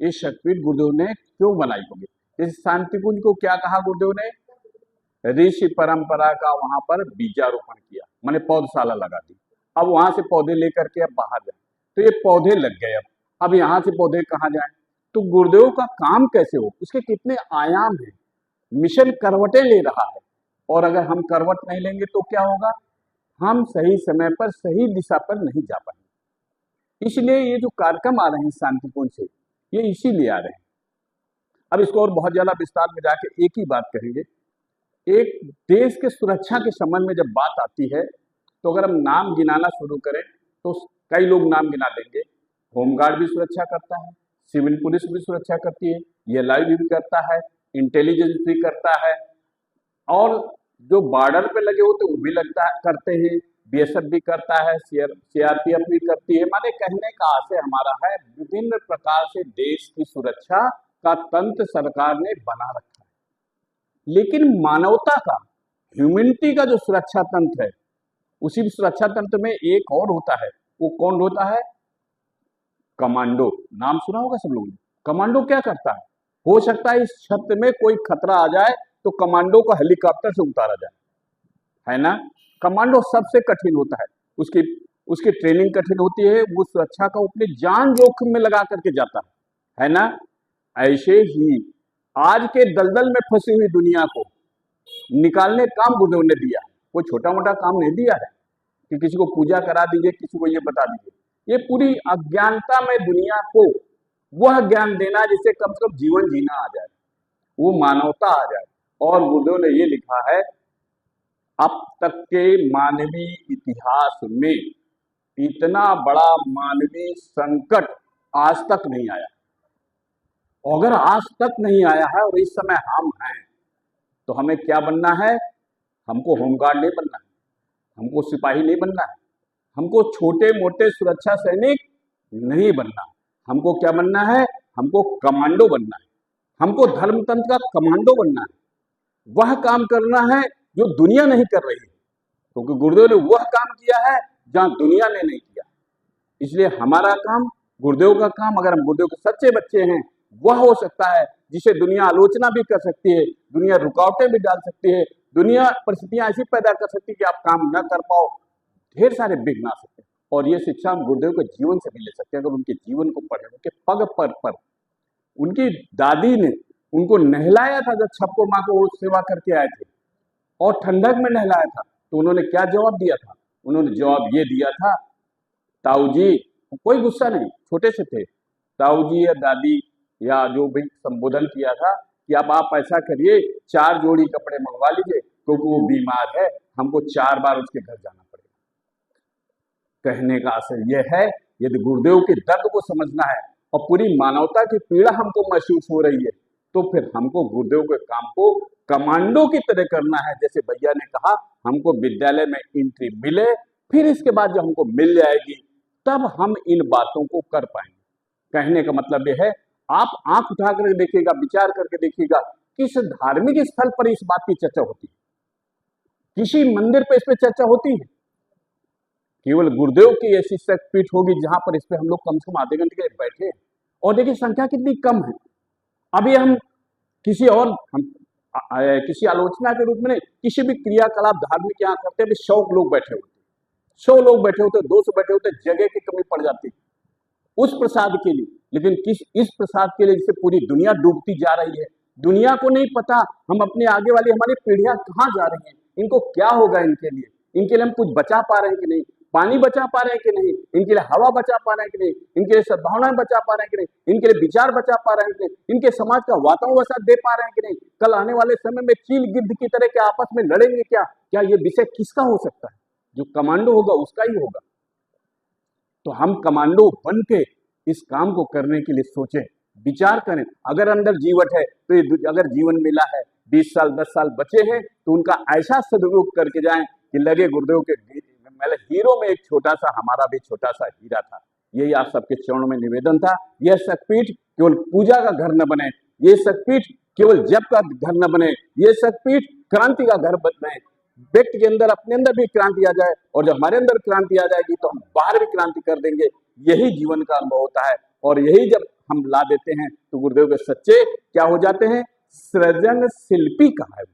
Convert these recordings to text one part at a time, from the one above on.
ये शक्तिपीठ गुरुदेव ने क्यों बनाई होगी। जैसे शांति कुंज को क्या कहा गुरुदेव ने, ऋषि परंपरा का वहां पर बीजारोपण किया, माने पौधशाला लगा दी। अब वहां से पौधे लेकर के अब बाहर जाए, तो ये पौधे लग गए। अब यहाँ से पौधे कहाँ जाए, तो गुरुदेव का काम कैसे हो, उसके कितने आयाम हैं। मिशन करवटें ले रहा है, और अगर हम करवट नहीं लेंगे तो क्या होगा, हम सही समय पर सही दिशा पर नहीं जा पाएंगे। इसलिए ये जो कार्यक्रम आ रहे हैं शांतिकुंज से, ये इसीलिए आ रहे हैं। अब इसको और बहुत ज्यादा विस्तार में जाके एक ही बात करेंगे। एक देश के सुरक्षा के संबंध में जब बात आती है, तो अगर हम नाम गिनाना शुरू करें तो कई लोग नाम गिना देंगे। होमगार्ड भी सुरक्षा करता है, सिविल पुलिस भी सुरक्षा करती है, एएलआई भी करता है, इंटेलिजेंस भी करता है, और जो बॉर्डर पे लगे होते वो भी करते हैं, बीएसएफ भी करता है, सीआरपीएफ भी करती है। माने कहने का आशय हमारा है, विभिन्न प्रकार से देश की सुरक्षा का तंत्र सरकार ने बना रखा है। लेकिन मानवता का, ह्यूमैनिटी का जो सुरक्षा तंत्र है, उसी सुरक्षा तंत्र में एक और होता है। वो कौन होता है, कमांडो। नाम सुना होगा सब लोगों ने। कमांडो क्या करता है, हो सकता है इस क्षेत्र में कोई खतरा आ जाए तो कमांडो को हेलीकॉप्टर से उतारा जाए, है ना। कमांडो सबसे कठिन होता है, उसकी ट्रेनिंग कठिन होती है, वो सुरक्षा का अपनी जान जोखिम में लगा करके जाता है ना। ऐसे ही आज के दलदल में फंसी हुई दुनिया को निकालने का काम गुरुदेव ने दिया। कोई छोटा मोटा काम नहीं दिया है कि किसी को पूजा करा दीजिए, किसी को ये बता दीजिए। ये पूरी अज्ञानता में दुनिया को वह ज्ञान देना जिससे कम से कम जीवन जीना आ जाए, वो मानवता आ जाए। और गुरुदेव ने ये लिखा है, अब तक के मानवीय इतिहास में इतना बड़ा मानवीय संकट आज तक नहीं आया। अगर आज तक नहीं आया है और इस समय हम हैं, तो हमें क्या बनना है, हमको होमगार्ड नहीं बनना है, हमको सिपाही नहीं बनना है, हमको छोटे मोटे सुरक्षा सैनिक नहीं बनना, हमको क्या बनना है, हमको कमांडो बनना है, हमको धर्मतंत्र का कमांडो बनना है। वह काम करना है जो दुनिया नहीं कर रही है, क्योंकि गुरुदेव ने वह काम किया है जहां दुनिया ने नहीं किया। इसलिए हमारा काम, गुरुदेव का काम, अगर हम गुरुदेव के सच्चे बच्चे हैं, वह हो सकता है जिसे दुनिया आलोचना भी कर सकती है, दुनिया रुकावटें भी डाल सकती है, दुनिया परिस्थितियां ऐसी पैदा कर सकती है कि आप काम न कर पाओ, ढेर सारे विघ्न आ सकते हैं। और ये शिक्षा हम गुरुदेव के जीवन से भी ले सकते हैं। अगर उनके जीवन को पढ़े, उनके पग पर उनकी दादी ने उनको नहलाया था जब छप्पो माँ को वो सेवा करके आए थे, और ठंडक में नहलाया था, तो उन्होंने क्या जवाब दिया था, उन्होंने जवाब ये दिया था, ताऊ जी, कोई गुस्सा नहीं, छोटे से थे, ताऊ जी या दादी या जो भी संबोधन किया था कि अब आप ऐसा करिए, 4 जोड़ी कपड़े मंगवा लीजिए, क्योंकि वो बीमार है, हमको 4 बार उसके घर जाना पड़ेगा। कहने का असर यह है, यदि गुरुदेव के दर्द को समझना है और पूरी मानवता की पीड़ा हमको महसूस हो रही है, तो फिर हमको गुरुदेव के काम को कमांडो की तरह करना है। जैसे भैया ने कहा, हमको विद्यालय में एंट्री मिले, फिर इसके बाद जब हमको मिल जाएगी तब हम इन बातों को कर पाएंगे। कहने का मतलब यह है, आप आंख उठा कर देखिएगा, विचार करके देखिएगा, किस धार्मिक स्थल पर इस बात की चर्चा होती है, किसी मंदिर पर इस पर चर्चा होती है। केवल गुरुदेव की ऐसी शक्तिपीठ होगी जहां पर इस पे हम लोग कम से कम आधे घंटे के बैठे हैं। और देखिए संख्या कितनी कम है। अभी हम किसी आलोचना के रूप में नहीं, किसी भी क्रियाकलाप धार्मिक यहाँ करते हैं, 100 लोग बैठे होते, 100 लोग बैठे होते, 200 बैठे होते, जगह की कमी पड़ जाती है उस प्रसाद के लिए। लेकिन इस प्रसाद के लिए जिससे पूरी दुनिया डूबती जा रही है, दुनिया को नहीं पता हम अपने आगे वाली हमारी पीढ़ियां कहाँ जा रही हैं, इनको क्या होगा, इनके लिए हम कुछ बचा पा रहे हैं कि नहीं, पानी बचा पा रहे हैं कि नहीं, इनके लिए हवा बचा पा रहे हैं कि नहीं, इनके लिए सद्भावनाएं बचा पा रहे हैं कि नहीं, इनके लिए विचार बचा पा रहे हैं कि नहीं, इनके समाज का वातावरण दे पा रहे हैं कि नहीं। कल आने वाले समय में चील गिद्ध की तरह के आपस में लड़ेंगे क्या ये विषय किसका हो सकता है, जो कमांडो होगा उसका ही होगा। तो हम कमांडो बन के इस काम को करने के लिए सोचें, विचार करें। अगर अंदर जीवन है तो अगर जीवन मिला है, 20 साल 10 साल बचे हैं, तो उनका ऐसा सदुपयोग करके जाएं कि लगे गुरुदेव के हीरो में एक छोटा सा, हमारा भी छोटा सा हीरा था। यही आप सबके चरणों में निवेदन था। यह शक्तिपीठ केवल पूजा का घर न बने, ये शक्तिपीठ केवल जप का घर न बने, ये शक्तिपीठ क्रांति का घर बने। व्यक्ति के अंदर, अपने अंदर भी क्रांति आ जाए, और जब हमारे अंदर क्रांति आ जाएगी तो हम बाहर भी क्रांति कर देंगे। यही जीवन का अनुभव होता है, और यही जब हम ला देते हैं तो गुरुदेव के सच्चे क्या हो जाते हैं, सृजन शिल्पी कहा है,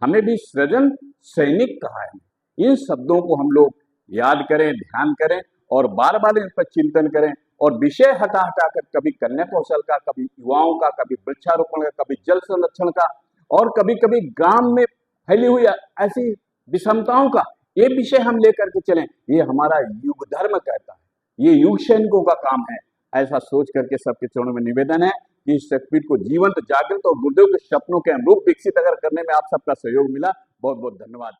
हमें भी सृजन सैनिक कहा है। इन शब्दों को हम लोग याद करें, ध्यान करें और बार बार इन पर चिंतन करें और विषय हटा हटा कर कभी कन्या कौशल का, कभी युवाओं का, कभी वृक्षारोपण का, कभी जल संरक्षण का और कभी कभी ग्राम में फैली हुई ऐसी विषमताओं का ये विषय हम लेकर के चलें। ये हमारा युग धर्म कहता है, ये युग सैनिकों का काम है। ऐसा सोच करके सबके चरणों में निवेदन है कि इस शक्तिपीठ को जीवंत, जागृत और गुरुदेव के सपनों के अनुरूप विकसित अगर करने में आप सबका सहयोग मिला, बहुत बहुत धन्यवाद।